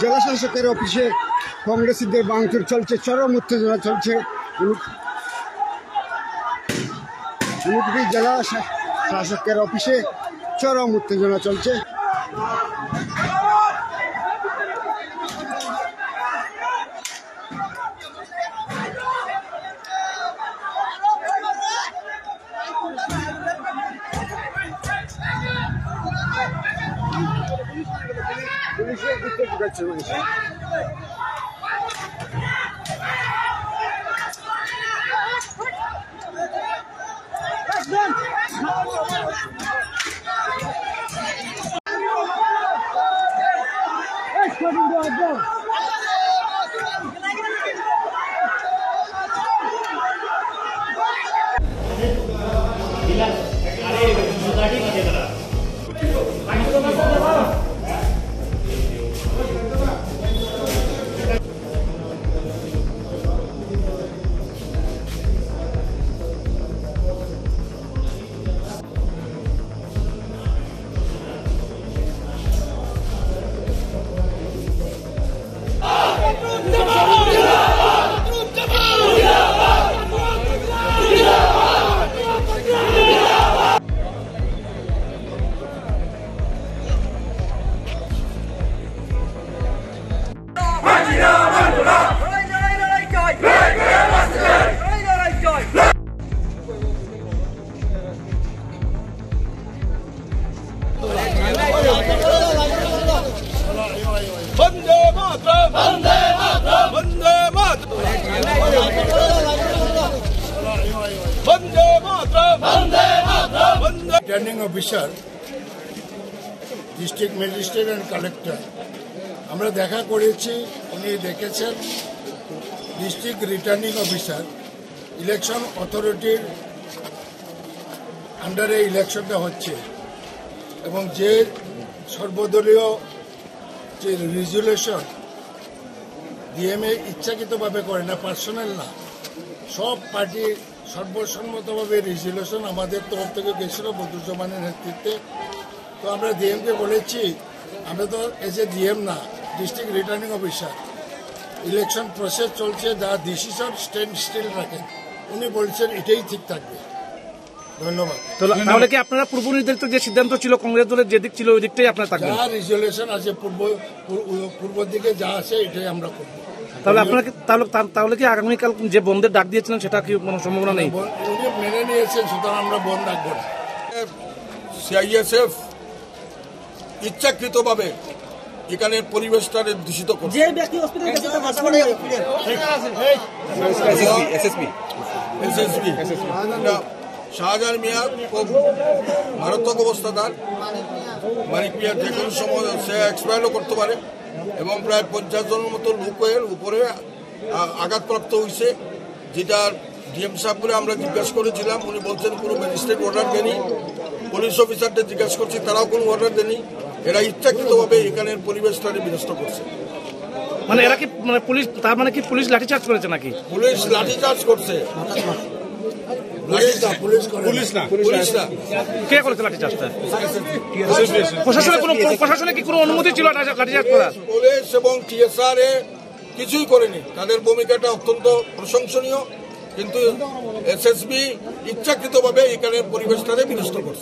জেলা শাসকের অফিসে কংগ্রেসীদের ভাঙচুর চলছে, চরম উত্তেজনা চলছে। ঊনকোটি জেলা শাসকের অফিসে চরম উত্তেজনা চলছে। পুলিশের দিকে ঢুকাচ্ছে মানুষ। Returning officer district magistrate and collector আমরা দেখা করেছি, উনি দেখেছেন ডিস্ট্রিক্ট রিটার্নিং অফিসার ইলেকশন অথরিটির আন্ডারে ইলেকশনটা হচ্ছে এবং যে সর্বদলীয় যে রেজুলেশন ডিএমএ ইচ্ছাকৃতভাবে করে না, পার্সোনাল না, সব পার্টি সর্বসম্মতভাবে রেজুলেশন আমাদের তরফ থেকে গেছিল বদরুজ্জামানের নেতৃত্বে। তো আমরা ডিএমকে বলেছি, আমরা তো এজ এ ডিএম না, district returning officer, election process চলছে, যা ডিসিশন স্ট্যান্ড স্টিল রাখেন। উনি বলছেন এটাই ঠিক থাকবে। ধন্যবাদ। তাহলে কি আপনারা পূর্ব নির্ধারিত যে সিদ্ধান্ত ছিল কংগ্রেস দলের যেদিক ছিল ওই দিকটাই আপনারা থাকবেন? যা রেজুলেশন আছে পূর্ব দিকে যা আছে এটাই আমরা করবো। তাহলে আপনারা তাহলে কি আগামীকাল যে বন্ধের ডাক দিয়েছিলেন সেটা কি কোনো সম্ভাবনা নেই? উনি মেনে নিয়েছেন, সুতরাং আমরা বন্ধ রাখবো না। সিআইএসএফ ইচ্ছাকৃতভাবে এখানে পরিবেশটা দূষিত করছে। শাহজাহান মিয়া খুব মারাত্মক অবস্থাদার, মানিক মিয়া যে কোনো সময় সে এক্সপায়ারও করতে পারে এবং প্রায় 50 জনের মতো লোকের উপরে আঘাতপ্রাপ্ত হয়েছে, যেটা ডিএম সাহেব বলে আমরা জিজ্ঞাসা করেছিলাম, উনি বলছেন কোনো ম্যাজিস্ট্রেট অর্ডার দেয়নি। পুলিশ অফিসারদের জিজ্ঞাসা করছি, তারাও কোনো অর্ডার দেয়নি। এরা ইচ্ছাকৃতভাবে এখানের পরিবেশটাকে বিনষ্ট করছে। মানে এরা কি পুলিশ, তার মানে কি পুলিশ লাঠিচার্জ করেছে নাকি? পুলিশ লাঠিচার্জ করছে, কে করেছে লাঠিচার্জটা? প্রশাসনে কি কোনো অনুমতি ছিল লাঠিচার্জ করার? পুলিশ এবং টিএসআর কিছুই করেনি। তাদের ভূমিকাটা অত্যন্ত প্রশংসনীয়, কিন্তু এসএসবি ইচ্ছাকৃতভাবে এখানের পরিবেশটাকে বিনষ্ট করছে।